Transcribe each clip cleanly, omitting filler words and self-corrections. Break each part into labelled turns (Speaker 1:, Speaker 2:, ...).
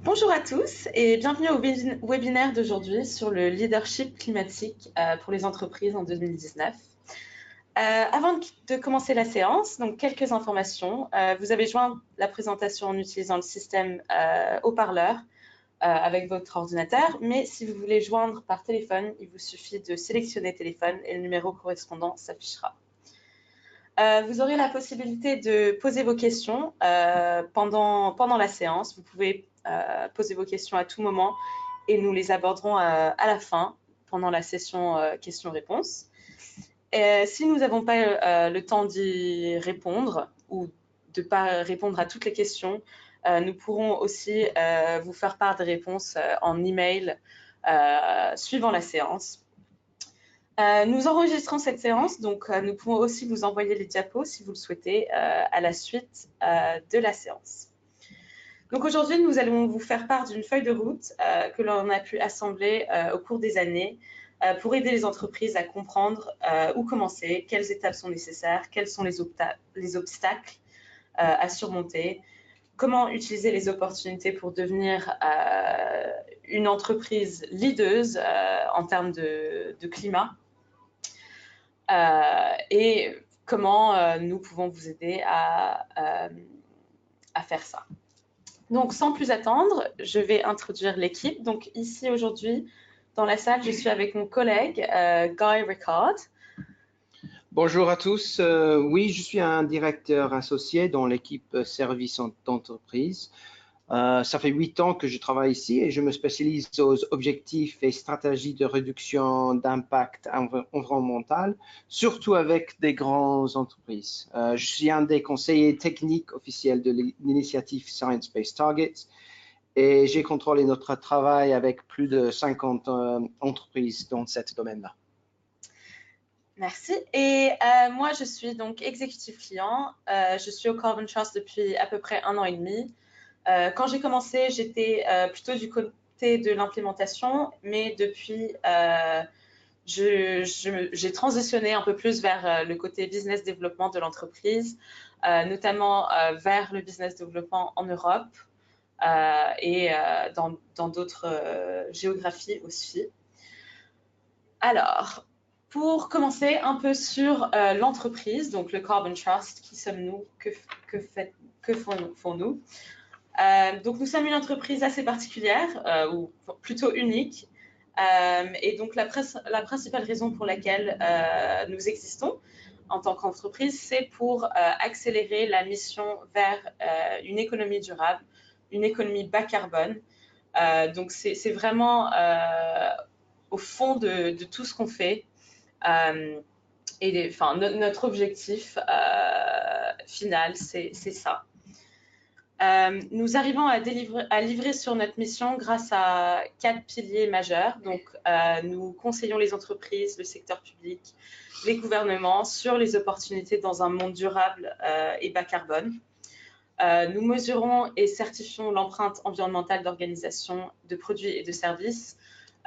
Speaker 1: Bonjour à tous et bienvenue au webinaire d'aujourd'hui sur le leadership climatique pour les entreprises en 2019. Avant de commencer la séance, donc quelques informations. Vous avez joint la présentation en utilisant le système haut-parleur avec votre ordinateur, mais si vous voulez joindre par téléphone, il vous suffit de sélectionner téléphone et le numéro correspondant s'affichera. Vous aurez la possibilité de poser vos questions pendant la séance. Vous pouvez poser vos questions à tout moment et nous les aborderons à la fin, pendant la session questions-réponses. Si nous n'avons pas le temps d'y répondre ou de ne pas répondre à toutes les questions, nous pourrons aussi vous faire part des réponses en email suivant la séance. Nous enregistrons cette séance, donc nous pouvons aussi vous envoyer les diapos si vous le souhaitez à la suite de la séance. Donc aujourd'hui, nous allons vous faire part d'une feuille de route que l'on a pu assembler au cours des années pour aider les entreprises à comprendre où commencer, quelles étapes sont nécessaires, quels sont les obstacles à surmonter, comment utiliser les opportunités pour devenir une entreprise leaduse en termes de climat. Et comment nous pouvons vous aider à faire ça. Donc, sans plus attendre, je vais introduire l'équipe. Donc, ici, aujourd'hui, dans la salle, je suis avec mon collègue, Guy Ricard.
Speaker 2: Bonjour à tous. Oui, je suis un directeur associé dans l'équipe service d'entreprise. Ça fait 8 ans que je travaille ici et je me spécialise aux objectifs et stratégies de réduction d'impact environnemental, surtout avec des grandes entreprises. Je suis un des conseillers techniques officiels de l'initiative Science Based Targets et j'ai contrôlé notre travail avec plus de 50 entreprises dans ce domaine-là.
Speaker 1: Merci. Et moi, je suis donc exécutive client. Je suis au Carbon Trust depuis à peu près 1 an et demi. Quand j'ai commencé, j'étais plutôt du côté de l'implémentation, mais depuis, j'ai transitionné un peu plus vers le côté business développement de l'entreprise, notamment vers le business développement en Europe et dans d'autres géographies aussi. Alors, pour commencer un peu sur l'entreprise, donc le Carbon Trust, qui sommes-nous, que font-nous? Donc, nous sommes une entreprise assez particulière, ou plutôt unique. Et donc, la principale raison pour laquelle nous existons en tant qu'entreprise, c'est pour accélérer la mission vers une économie durable, une économie bas carbone. Donc, c'est vraiment au fond de tout ce qu'on fait. Et notre objectif final, c'est ça. Nous arrivons à livrer sur notre mission grâce à 4 piliers majeurs. Donc, nous conseillons les entreprises, le secteur public, les gouvernements sur les opportunités dans un monde durable et bas carbone. Nous mesurons et certifions l'empreinte environnementale d'organisations, de produits et de services,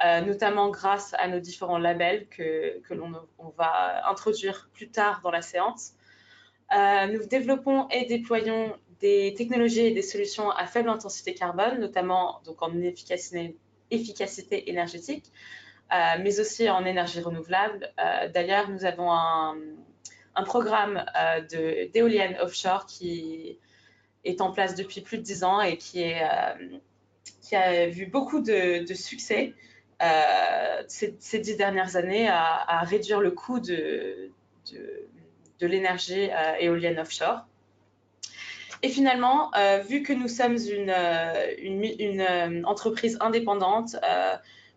Speaker 1: notamment grâce à nos différents labels que on va introduire plus tard dans la séance. Nous développons et déployons des technologies et des solutions à faible intensité carbone, notamment donc en efficacité énergétique, mais aussi en énergie renouvelable. D'ailleurs, nous avons un programme d'éoliennes offshore qui est en place depuis plus de 10 ans et qui a vu beaucoup de succès ces 10 dernières années à réduire le coût de l'énergie éolienne offshore. Et finalement, vu que nous sommes une entreprise indépendante,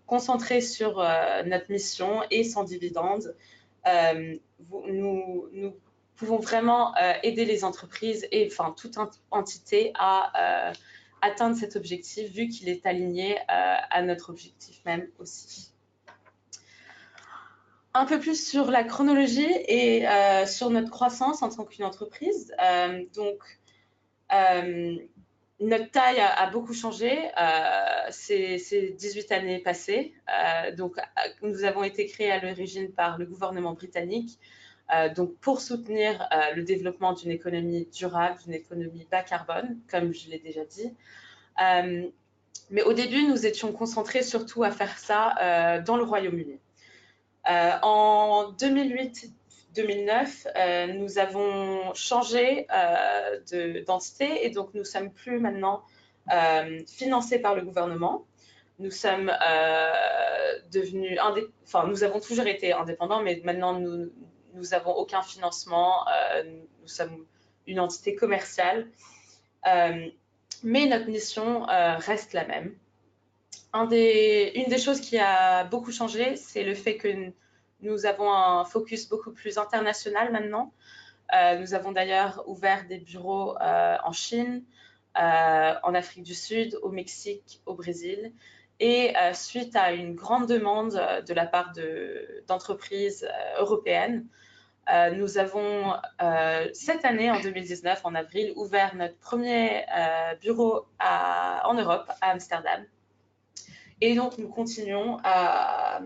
Speaker 1: concentrée sur notre mission et sans dividende, nous pouvons vraiment aider les entreprises et toute entité à atteindre cet objectif, vu qu'il est aligné à notre objectif même aussi. Un peu plus sur la chronologie et sur notre croissance en tant qu'une entreprise. Notre taille a beaucoup changé ces 18 années passées. Donc, nous avons été créés à l'origine par le gouvernement britannique donc pour soutenir le développement d'une économie durable, d'une économie bas carbone, comme je l'ai déjà dit. Mais au début, nous étions concentrés surtout à faire ça dans le Royaume-Uni. En 2008-2009, nous avons changé d'entité et donc nous ne sommes plus maintenant financés par le gouvernement. Nous sommes devenus nous avons toujours été indépendants, mais maintenant nous n'avons aucun financement. Nous sommes une entité commerciale, mais notre mission reste la même. Une des choses qui a beaucoup changé, c'est le fait que nous avons un focus beaucoup plus international maintenant. Nous avons d'ailleurs ouvert des bureaux en Chine, en Afrique du Sud, au Mexique, au Brésil. Et suite à une grande demande de la part d'entreprises européennes, nous avons cette année, en 2019, en avril, ouvert notre premier bureau en Europe, à Amsterdam. Et donc, nous continuons à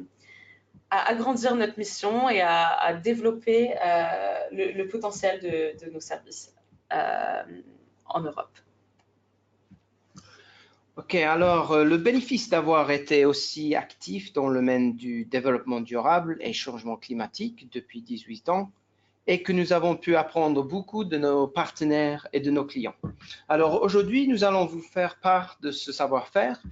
Speaker 1: agrandir notre mission et à développer le potentiel de nos services en Europe.
Speaker 2: Ok, alors le bénéfice d'avoir été aussi actif dans le domaine du développement durable et changement climatique depuis 18 ans est que nous avons pu apprendre beaucoup de nos partenaires et de nos clients. Alors aujourd'hui, nous allons vous faire part de ce savoir-faire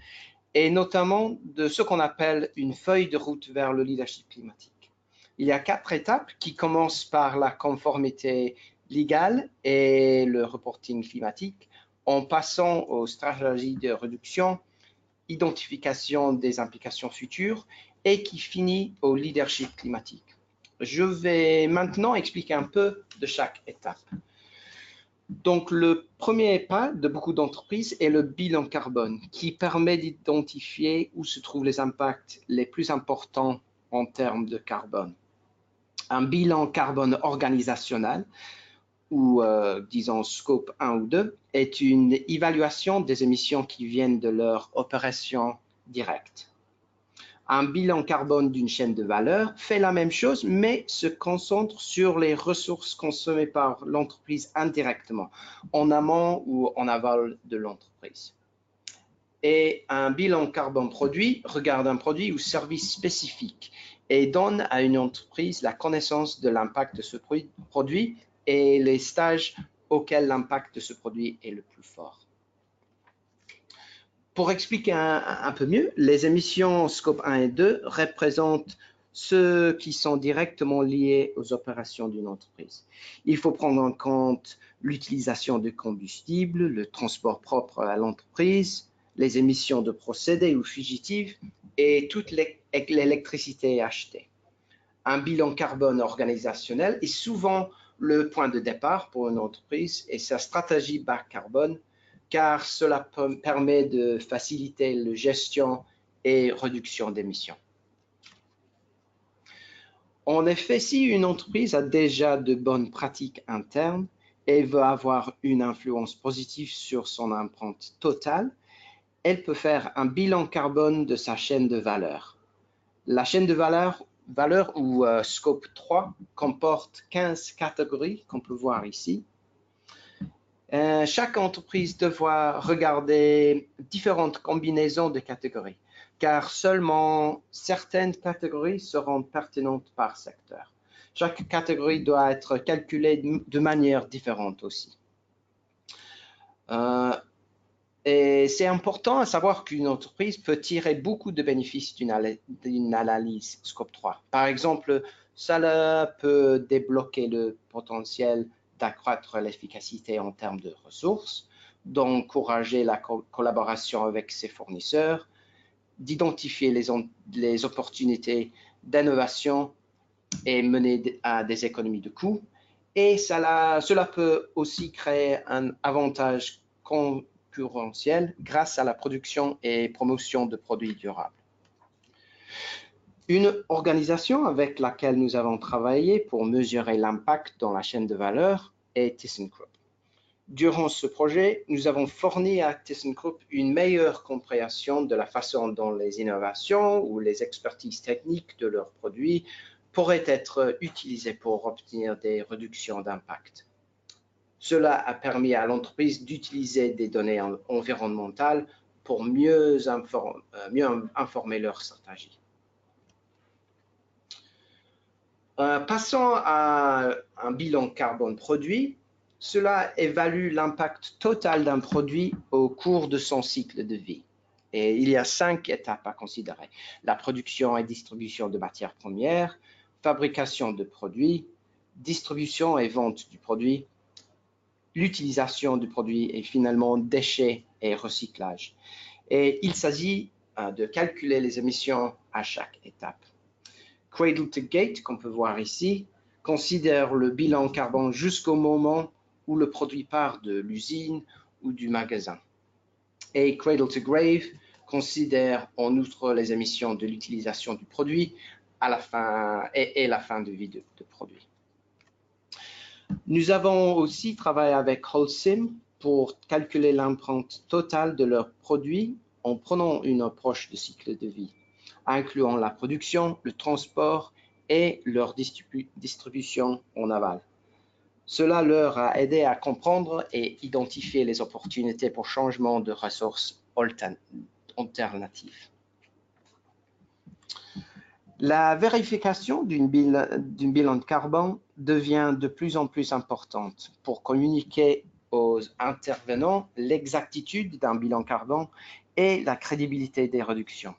Speaker 2: et notamment de ce qu'on appelle une feuille de route vers le leadership climatique. Il y a 4 étapes qui commencent par la conformité légale et le reporting climatique, en passant aux stratégies de réduction, identification des implications futures et qui finit au leadership climatique. Je vais maintenant expliquer un peu de chaque étape. Donc, le premier pas de beaucoup d'entreprises est le bilan carbone qui permet d'identifier où se trouvent les impacts les plus importants en termes de carbone. Un bilan carbone organisationnel ou disons scope 1 ou 2, est une évaluation des émissions qui viennent de leur opération directe. Un bilan carbone d'une chaîne de valeur fait la même chose, mais se concentre sur les ressources consommées par l'entreprise indirectement, en amont ou en aval de l'entreprise. Et un bilan carbone produit regarde un produit ou service spécifique et donne à une entreprise la connaissance de l'impact de ce produit et les stages auxquels l'impact de ce produit est le plus fort. Pour expliquer un peu mieux, les émissions scope 1 et 2 représentent ceux qui sont directement liés aux opérations d'une entreprise. Il faut prendre en compte l'utilisation de combustible, le transport propre à l'entreprise, les émissions de procédés ou fugitives et toute l'électricité achetée. Un bilan carbone organisationnel est souvent le point de départ pour une entreprise et sa stratégie bas carbone, car cela permet de faciliter la gestion et réduction d'émissions. En effet, si une entreprise a déjà de bonnes pratiques internes et veut avoir une influence positive sur son empreinte totale, elle peut faire un bilan carbone de sa chaîne de valeur. La chaîne de valeur ou scope 3 comporte 15 catégories qu'on peut voir ici. Chaque entreprise devra regarder différentes combinaisons de catégories, car seulement certaines catégories seront pertinentes par secteur. Chaque catégorie doit être calculée de manière différente aussi. Et c'est important à savoir qu'une entreprise peut tirer beaucoup de bénéfices d'une analyse scope 3. Par exemple, cela peut débloquer le potentiel d'accroître l'efficacité en termes de ressources, d'encourager la collaboration avec ses fournisseurs, d'identifier les opportunités d'innovation et mener à des économies de coûts. Et cela peut aussi créer un avantage concurrentiel grâce à la production et promotion de produits durables. Une organisation avec laquelle nous avons travaillé pour mesurer l'impact dans la chaîne de valeur est ThyssenKrupp. Durant ce projet, nous avons fourni à ThyssenKrupp une meilleure compréhension de la façon dont les innovations ou les expertises techniques de leurs produits pourrait être utilisé pour obtenir des réductions d'impact. Cela a permis à l'entreprise d'utiliser des données environnementales pour mieux informer leur stratégie. Passons à un bilan carbone produit. Cela évalue l'impact total d'un produit au cours de son cycle de vie. Et il y a 5 étapes à considérer. La production et distribution de matières premières, fabrication de produits, distribution et vente du produit, l'utilisation du produit et finalement déchets et recyclage. Et il s'agit de calculer les émissions à chaque étape. Cradle to Gate, qu'on peut voir ici, considère le bilan carbone jusqu'au moment où le produit part de l'usine ou du magasin. Et Cradle to Grave considère en outre les émissions de l'utilisation du produit à la fin et la fin de vie de produit. Nous avons aussi travaillé avec Holcim pour calculer l'empreinte totale de leurs produits en prenant une approche de cycle de vie, incluant la production, le transport et leur distribution en aval. Cela leur a aidé à comprendre et identifier les opportunités pour changement de ressources alternatives. La vérification d'un bilan de carbone devient de plus en plus importante pour communiquer aux intervenants l'exactitude d'un bilan carbone et la crédibilité des réductions.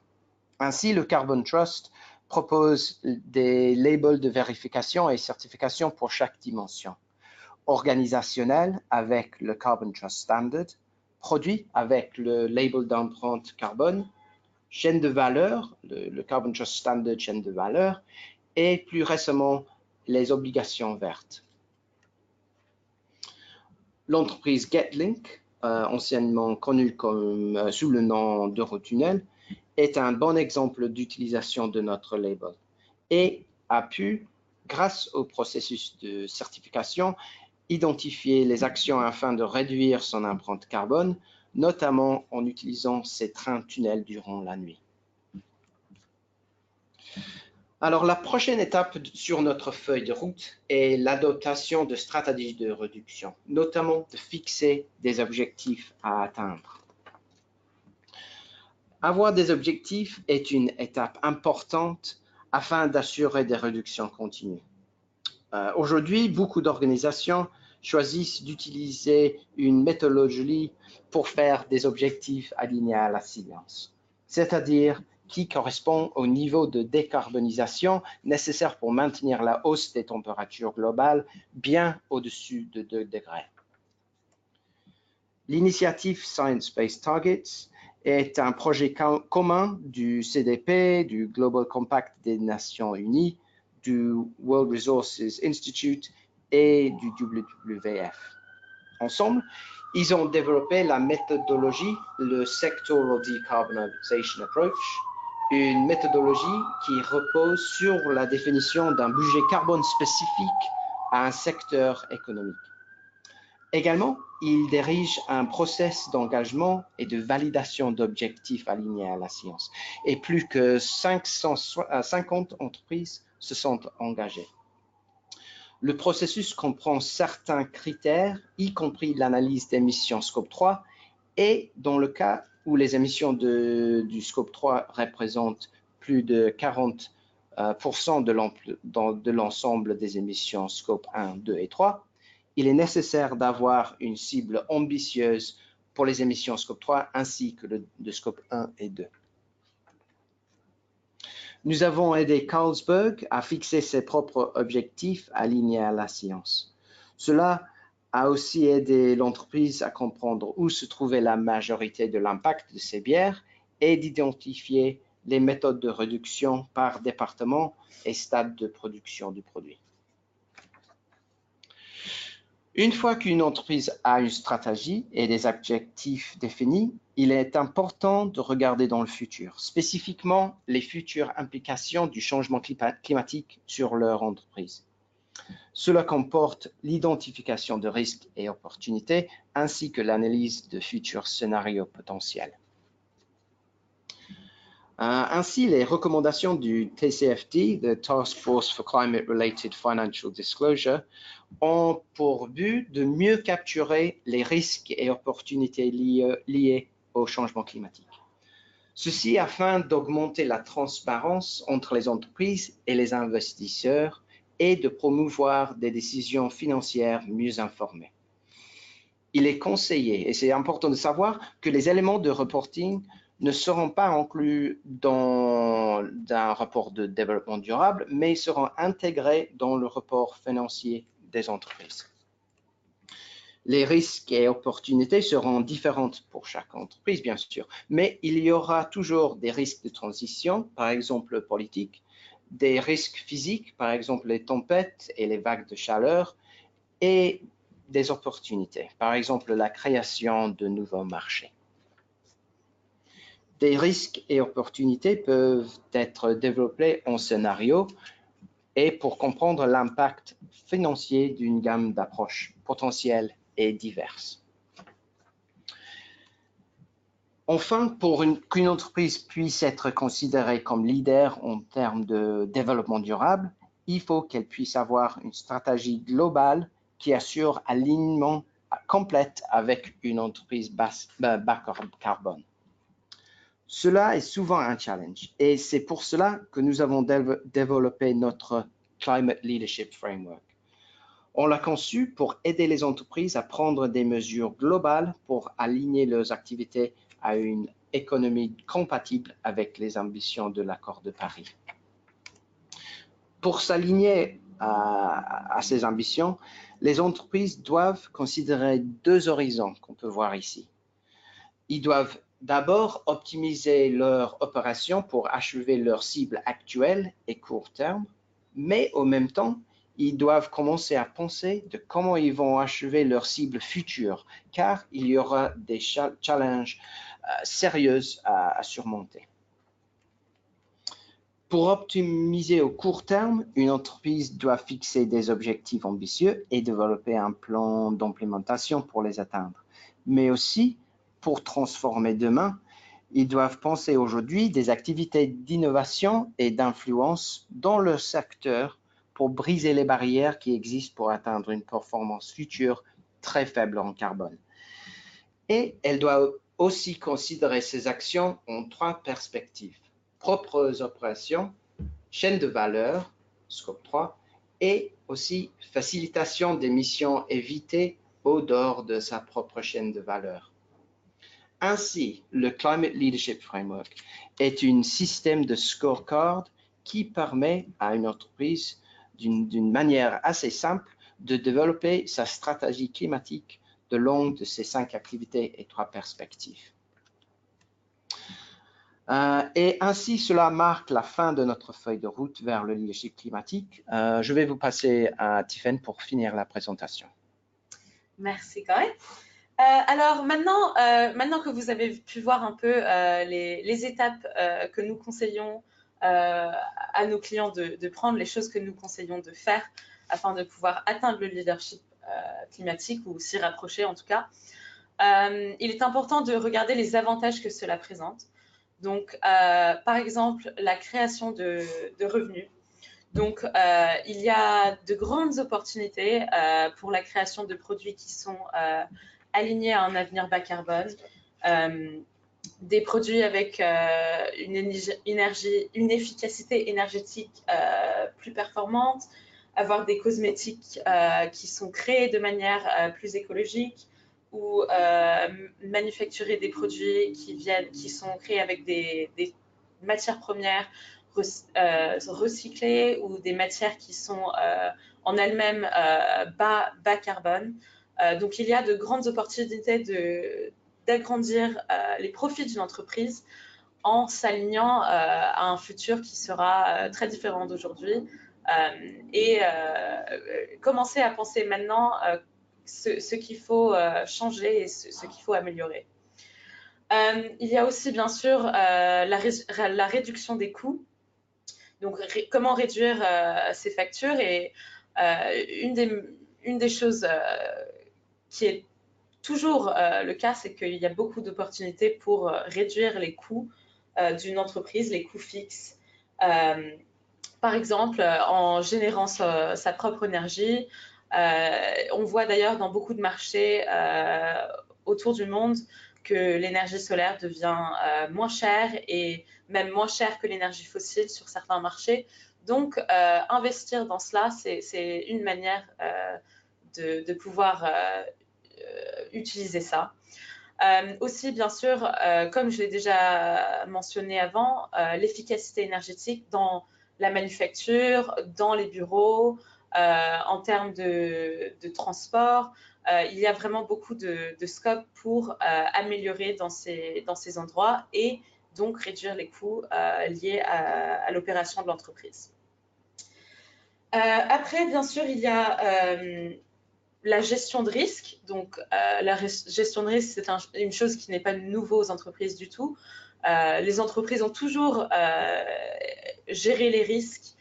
Speaker 2: Ainsi, le Carbon Trust propose des labels de vérification et certification pour chaque dimension. Organisationnel avec le Carbon Trust Standard, produit avec le label d'empreinte carbone, chaîne de valeur, le Carbon Trust Standard chaîne de valeur, et plus récemment, les obligations vertes. L'entreprise Getlink, anciennement connue sous le nom d'Eurotunnel, est un bon exemple d'utilisation de notre label et a pu, grâce au processus de certification, identifier les actions afin de réduire son empreinte carbone, notamment en utilisant ces trains-tunnels durant la nuit. Alors, la prochaine étape sur notre feuille de route est l'adoption de stratégies de réduction, notamment de fixer des objectifs à atteindre. Avoir des objectifs est une étape importante afin d'assurer des réductions continues. Aujourd'hui, beaucoup d'organisations choisissent d'utiliser une méthodologie pour faire des objectifs alignés à la science, c'est-à-dire qui correspond au niveau de décarbonisation nécessaire pour maintenir la hausse des températures globales bien au-dessus de 2 degrés. L'initiative Science-Based Targets est un projet commun du CDP, du Global Compact des Nations Unies, du World Resources Institute et du WWF. Ensemble, ils ont développé la méthodologie, le Sectoral Decarbonization Approach, une méthodologie qui repose sur la définition d'un budget carbone spécifique à un secteur économique. Également, il dirige un processus d'engagement et de validation d'objectifs alignés à la science. Et plus que 50 entreprises se sont engagées. Le processus comprend certains critères, y compris l'analyse d'émissions Scope 3, et dans le cas où les émissions du Scope 3 représentent plus de 40% de l'ensemble des émissions Scope 1, 2 et 3, il est nécessaire d'avoir une cible ambitieuse pour les émissions Scope 3 ainsi que de Scope 1 et 2. Nous avons aidé Carlsberg à fixer ses propres objectifs alignés à la science. Cela a aussi aidé l'entreprise à comprendre où se trouvait la majorité de l'impact de ses bières et d'identifier les méthodes de réduction par département et stade de production du produit. Une fois qu'une entreprise a une stratégie et des objectifs définis, il est important de regarder dans le futur, spécifiquement les futures implications du changement climatique sur leur entreprise. Cela comporte l'identification de risques et opportunités ainsi que l'analyse de futurs scénarios potentiels. Ainsi, les recommandations du TCFD, the Task Force for Climate-Related Financial Disclosure, ont pour but de mieux capturer les risques et opportunités liés au changement climatique. Ceci afin d'augmenter la transparence entre les entreprises et les investisseurs et de promouvoir des décisions financières mieux informées. Il est conseillé, et c'est important de savoir, que les éléments de reporting ne seront pas inclus dans un rapport de développement durable, mais seront intégrés dans le rapport financier des entreprises. Les risques et opportunités seront différentes pour chaque entreprise, bien sûr, mais il y aura toujours des risques de transition, par exemple politiques, des risques physiques, par exemple les tempêtes et les vagues de chaleur, et des opportunités, par exemple la création de nouveaux marchés. Des risques et opportunités peuvent être développés en scénario et pour comprendre l'impact financier d'une gamme d'approches potentielles et diverses. Enfin, pour qu'une entreprise puisse être considérée comme leader en termes de développement durable, il faut qu'elle puisse avoir une stratégie globale qui assure alignement complète avec une entreprise bas carbone. Cela est souvent un challenge et c'est pour cela que nous avons développé notre Climate Leadership Framework. On l'a conçu pour aider les entreprises à prendre des mesures globales pour aligner leurs activités à une économie compatible avec les ambitions de l'accord de Paris. Pour s'aligner à ces ambitions, les entreprises doivent considérer deux horizons qu'on peut voir ici. Ils doivent d'abord optimiser leur opération pour achever leurs cibles actuelles et court terme, mais en même temps, ils doivent commencer à penser de comment ils vont achever leurs cibles futures, car il y aura des challenges sérieux à surmonter. Pour optimiser au court terme, une entreprise doit fixer des objectifs ambitieux et développer un plan d'implémentation pour les atteindre. Mais aussi, pour transformer demain, ils doivent penser aujourd'hui des activités d'innovation et d'influence dans le secteur pour briser les barrières qui existent pour atteindre une performance future très faible en carbone. Et elle doit aussi considérer ces actions en trois perspectives: propres opérations, chaîne de valeur, scope 3, et aussi facilitation des missions évitées au dehors de sa propre chaîne de valeur. Ainsi, le Climate Leadership Framework est un système de scorecard qui permet à une entreprise, d'une manière assez simple, de développer sa stratégie climatique de long de ces 5 activités et 3 perspectives. Et ainsi, cela marque la fin de notre feuille de route vers le leadership climatique. Je vais vous passer à Tiffaine pour finir la présentation.
Speaker 1: Merci, Coy. Alors maintenant que vous avez pu voir un peu les étapes que nous conseillons à nos clients de prendre, les choses que nous conseillons de faire afin de pouvoir atteindre le leadership climatique ou s'y rapprocher en tout cas, il est important de regarder les avantages que cela présente. Donc, par exemple, la création de revenus. Donc, il y a de grandes opportunités pour la création de produits qui sont alignés à un avenir bas carbone, des produits avec une efficacité énergétique plus performante, avoir des cosmétiques qui sont créés de manière plus écologique, ou manufacturer des produits qui sont créés avec des matières premières recyclées ou des matières qui sont en elles-mêmes bas carbone. Donc, il y a de grandes opportunités d'agrandir les profits d'une entreprise en s'alignant à un futur qui sera très différent d'aujourd'hui et commencer à penser maintenant ce qu'il faut changer et ce qu'il faut améliorer. Il y a aussi bien sûr la réduction des coûts. Donc comment réduire ces factures, et une des choses qui est toujours le cas, c'est qu'il y a beaucoup d'opportunités pour réduire les coûts d'une entreprise, les coûts fixes. Par exemple, en générant sa propre énergie. On voit d'ailleurs dans beaucoup de marchés autour du monde que l'énergie solaire devient moins chère et même moins chère que l'énergie fossile sur certains marchés. Donc, investir dans cela, c'est une manière de pouvoir utiliser ça. Aussi, bien sûr, comme je l'ai déjà mentionné avant, l'efficacité énergétique dans la manufacture, dans les bureaux, en termes de transport. Il y a vraiment beaucoup de scope pour améliorer dans ces endroits et donc réduire les coûts liés à l'opération de l'entreprise. Après, bien sûr, il y a la gestion de risque. Donc, la gestion de risque, c'est une chose qui n'est pas nouveau aux entreprises du tout. Les entreprises ont toujours géré les risques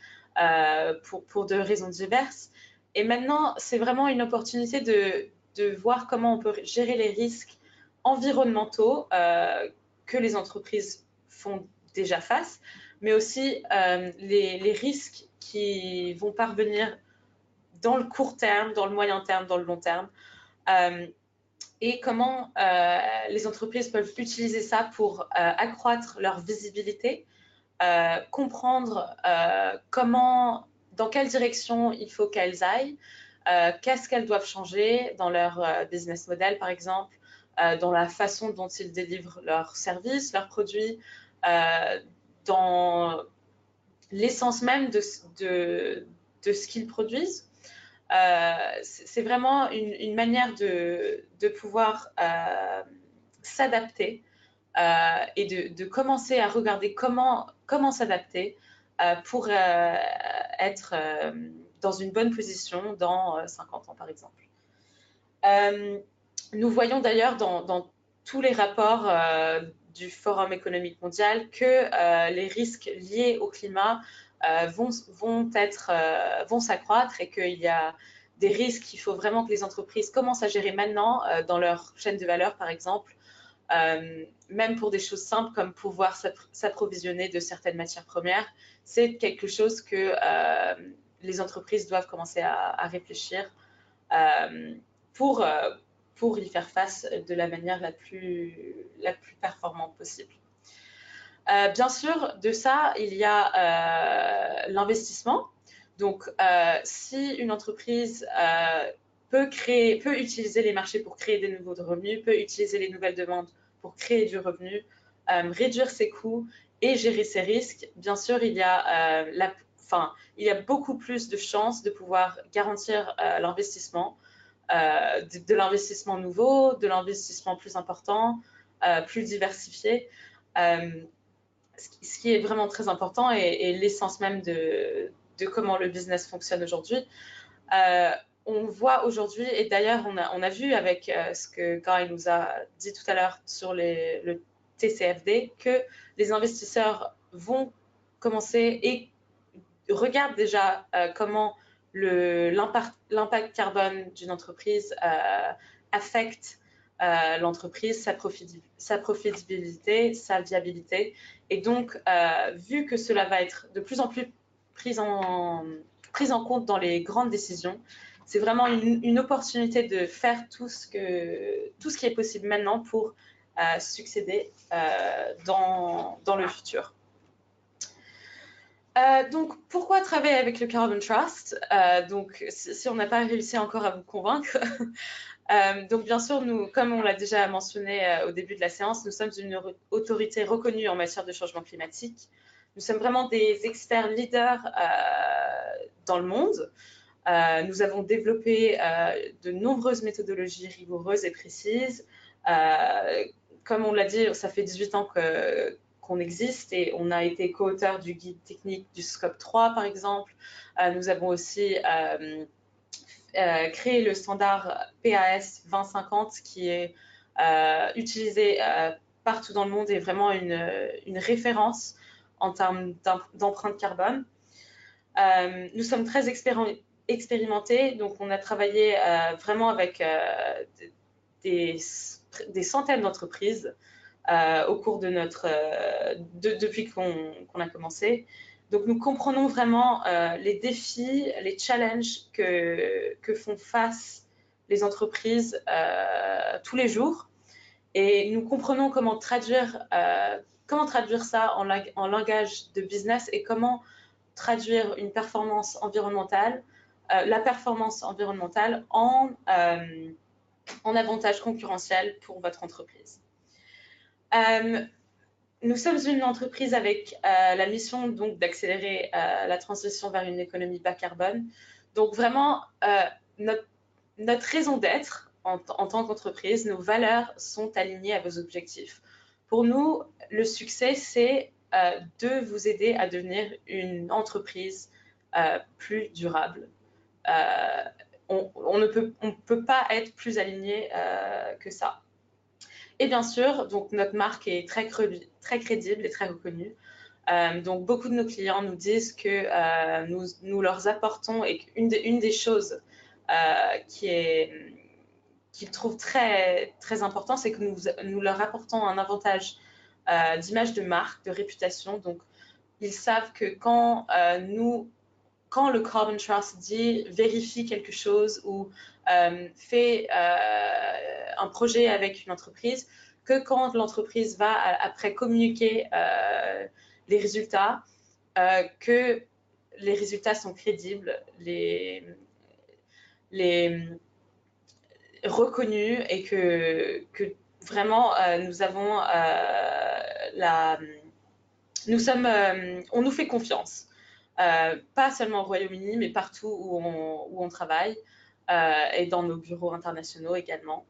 Speaker 1: pour de raisons diverses. Et maintenant, c'est vraiment une opportunité de voir comment on peut gérer les risques environnementaux que les entreprises font déjà face, mais aussi les risques qui vont parvenir dans le court terme, dans le moyen terme, dans le long terme, et comment les entreprises peuvent utiliser ça pour accroître leur visibilité, comprendre dans quelle direction il faut qu'elles aillent, qu'est-ce qu'elles doivent changer dans leur business model, par exemple, dans la façon dont ils délivrent leurs services, leurs produits, dans l'essence même de ce qu'ils produisent. C'est vraiment une manière de pouvoir s'adapter et de commencer à regarder comment s'adapter pour être dans une bonne position dans 50 ans, par exemple. Nous voyons d'ailleurs dans tous les rapports du Forum économique mondial que les risques liés au climat vont s'accroître et qu'il y a des risques qu'il faut vraiment que les entreprises commencent à gérer maintenant dans leur chaîne de valeur, par exemple, même pour des choses simples comme pouvoir s'approvisionner de certaines matières premières. C'est quelque chose que les entreprises doivent commencer à réfléchir pour y faire face de la manière la plus performante possible. Bien sûr, de ça, il y a l'investissement. Donc, si une entreprise peut utiliser les marchés pour créer des nouveaux revenus, peut utiliser les nouvelles demandes pour créer du revenu, réduire ses coûts et gérer ses risques, bien sûr, il y a beaucoup plus de chances de pouvoir garantir l'investissement, de l'investissement nouveau, de l'investissement plus important, plus diversifié. Ce qui est vraiment très important et l'essence même de comment le business fonctionne aujourd'hui. On voit aujourd'hui, et d'ailleurs on a vu avec ce que Guy nous a dit tout à l'heure sur le TCFD, que les investisseurs vont commencer et regardent déjà comment l'impact carbone d'une entreprise affecte l'entreprise, sa profitabilité, sa viabilité. Et donc, vu que cela va être de plus en plus pris en compte dans les grandes décisions, c'est vraiment une opportunité de faire tout ce qui est possible maintenant pour succéder dans le futur. Donc, pourquoi travailler avec le Carbon Trust? Donc, si on n'a pas réussi encore à vous convaincre, donc bien sûr, nous, comme on l'a déjà mentionné au début de la séance, nous sommes une autorité reconnue en matière de changement climatique. Nous sommes vraiment des experts leaders dans le monde. Nous avons développé de nombreuses méthodologies rigoureuses et précises. Comme on l'a dit, ça fait 18 ans qu'on existe et on a été co-auteur du guide technique du Scope 3, par exemple. Nous avons aussi créé le standard PAS 2050 qui est utilisé partout dans le monde et vraiment une référence en termes d'empreinte carbone. Nous sommes très expérimentés, donc on a travaillé vraiment avec des centaines d'entreprises au cours de depuis qu'on a commencé. Donc, nous comprenons vraiment les défis, les challenges que font face les entreprises tous les jours. Et nous comprenons comment traduire ça en langage de business et comment traduire une performance environnementale, la performance environnementale en avantage concurrentiel pour votre entreprise. Nous sommes une entreprise avec la mission donc d'accélérer la transition vers une économie bas carbone. Donc vraiment, notre raison d'être en tant qu'entreprise, nos valeurs sont alignées à vos objectifs. Pour nous, le succès, c'est de vous aider à devenir une entreprise plus durable. On ne peut pas être plus aligné que ça. Et bien sûr, donc notre marque est très crédible et très reconnue. Donc beaucoup de nos clients nous disent que nous leur apportons, et une des choses qu'ils trouvent très, très important, c'est que nous leur apportons un avantage d'image de marque, de réputation. Donc ils savent que quand le Carbon Trust dit vérifie quelque chose ou fait un projet avec une entreprise, que quand l'entreprise va après communiquer les résultats, que les résultats sont crédibles, les reconnus et que vraiment on nous fait confiance. Pas seulement au Royaume-Uni, mais partout où on travaille et dans nos bureaux internationaux également.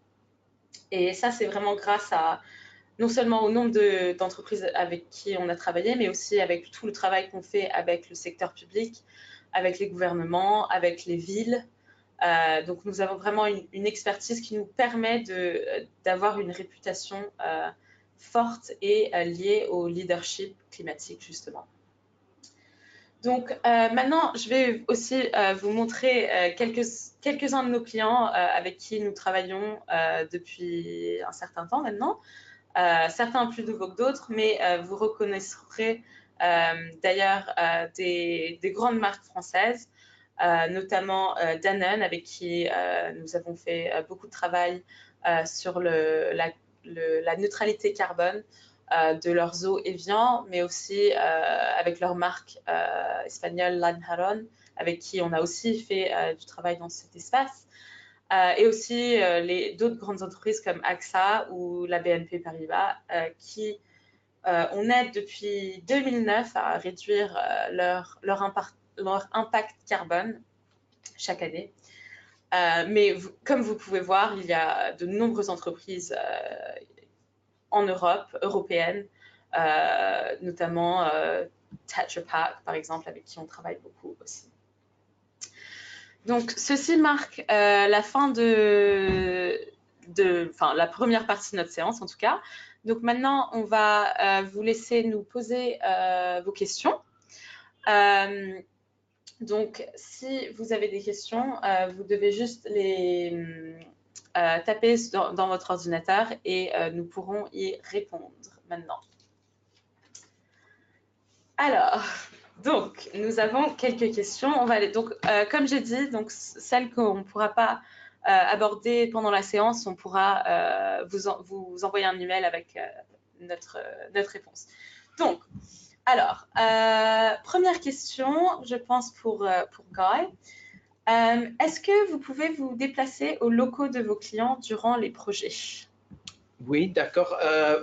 Speaker 1: Et ça, c'est vraiment grâce à non seulement au nombre d'entreprises avec qui on a travaillé, mais aussi avec tout le travail qu'on fait avec le secteur public, avec les gouvernements, avec les villes. Donc, nous avons vraiment une expertise qui nous permet d'avoir une réputation forte et liée au leadership climatique, justement. Donc, maintenant, je vais aussi vous montrer quelques-uns de nos clients avec qui nous travaillons depuis un certain temps maintenant. Certains plus nouveaux que d'autres, mais vous reconnaîtrez d'ailleurs des grandes marques françaises, notamment Danone, avec qui nous avons fait beaucoup de travail sur la neutralité carbone de leurs eaux et viands, mais aussi avec leur marque espagnole Lanjaron, avec qui on a aussi fait du travail dans cet espace. Et aussi d'autres grandes entreprises comme AXA ou la BNP Paribas qui on aide depuis 2009 à réduire leur impact carbone chaque année. Mais comme vous pouvez voir, il y a de nombreuses entreprises en Europe, européennes, notamment Tetra Pak, par exemple, avec qui on travaille beaucoup aussi. Donc, ceci marque la fin la première partie de notre séance, en tout cas. Donc, maintenant, on va vous laisser nous poser vos questions. Donc, si vous avez des questions, vous devez juste les taper dans votre ordinateur et nous pourrons y répondre maintenant. Alors, donc, nous avons quelques questions. On va aller, donc, comme j'ai dit, donc, celles qu'on ne pourra pas aborder pendant la séance, on pourra vous envoyer un email avec notre réponse. Donc, alors, première question, je pense pour Guy. Est-ce que vous pouvez vous déplacer aux locaux de vos clients durant les projets?
Speaker 2: Oui, d'accord.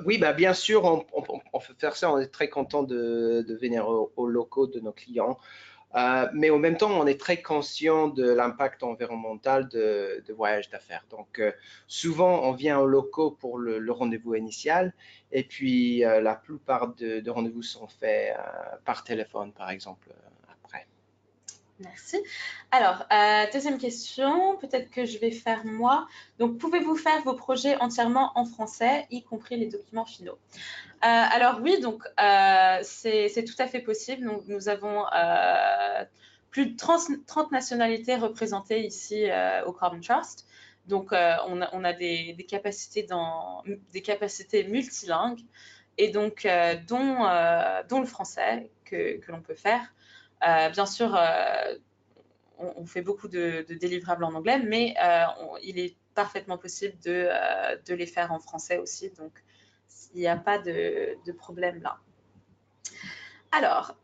Speaker 2: Oui, bah, bien sûr, on peut faire ça. On est très content de venir aux locaux de nos clients. Mais en même temps, on est très conscient de l'impact environnemental de voyage d'affaires. Donc, souvent, on vient aux locaux pour le rendez-vous initial. Et puis, la plupart de rendez-vous sont faits par téléphone, par exemple, après.
Speaker 1: Merci. Alors, deuxième question, peut-être que je vais faire moi. Donc, pouvez-vous faire vos projets entièrement en français, y compris les documents finaux? Alors oui, donc c'est tout à fait possible. Donc, nous avons plus de 30 nationalités représentées ici au Carbon Trust. Donc, on a des capacités des capacités multilingues et donc dont le français que l'on peut faire. Bien sûr, on fait beaucoup de délivrables en anglais, mais il est parfaitement possible de les faire en français aussi. Donc, il n'y a pas de problème là. Alors,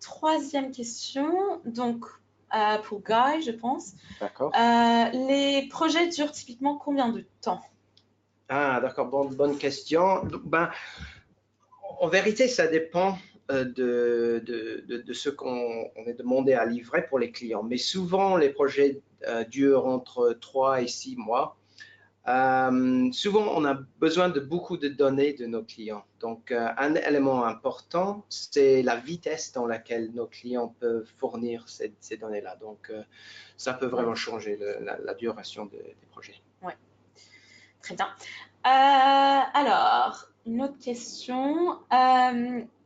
Speaker 1: troisième question. Donc, pour Guy, je pense.
Speaker 2: D'accord.
Speaker 1: Les projets durent typiquement combien de temps?
Speaker 2: Ah, d'accord, bonne question. Ben, en vérité, ça dépend de ce qu'on est demandé à livrer pour les clients. Mais souvent, les projets durent entre 3 et 6 mois. Souvent, on a besoin de beaucoup de données de nos clients. Donc, un élément important, c'est la vitesse dans laquelle nos clients peuvent fournir ces données-là. Donc, ça peut vraiment changer la duration des projets.
Speaker 1: Ouais, très bien. Alors, une autre question.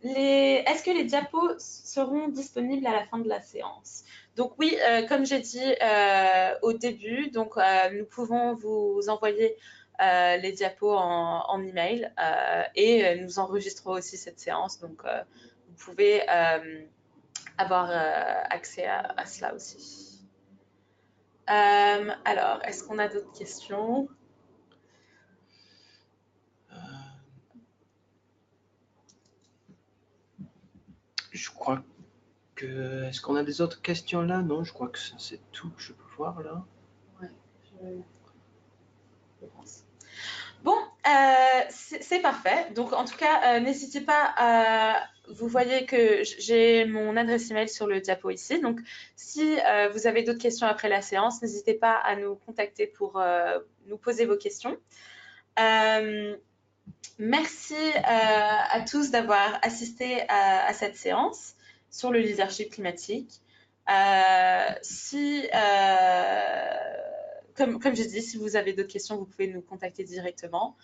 Speaker 1: Est-ce que les diapos seront disponibles à la fin de la séance? Donc oui, comme j'ai dit au début, donc nous pouvons vous envoyer les diapos en email et nous enregistrons aussi cette séance. Donc vous pouvez avoir accès à cela aussi. Alors, est-ce qu'on a d'autres questions?
Speaker 2: Je crois que... Est-ce qu'on a des autres questions là? Non, je crois que ça, c'est tout que je peux voir là.
Speaker 1: Ouais, je pense. Bon, c'est parfait. Donc, en tout cas, n'hésitez pas à... Vous voyez que j'ai mon adresse email sur le diapo ici. Donc, si vous avez d'autres questions après la séance, n'hésitez pas à nous contacter pour nous poser vos questions. Merci à tous d'avoir assisté à cette séance sur le leadership climatique. Comme je dis, si vous avez d'autres questions, vous pouvez nous contacter directement.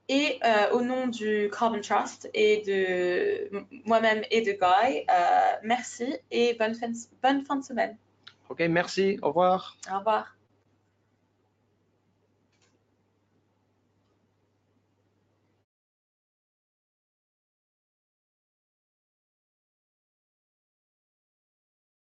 Speaker 1: Et au nom du Carbon Trust et de moi-même et de Guy, merci et bonne fin de semaine.
Speaker 2: Ok, merci, au revoir.
Speaker 1: Au revoir.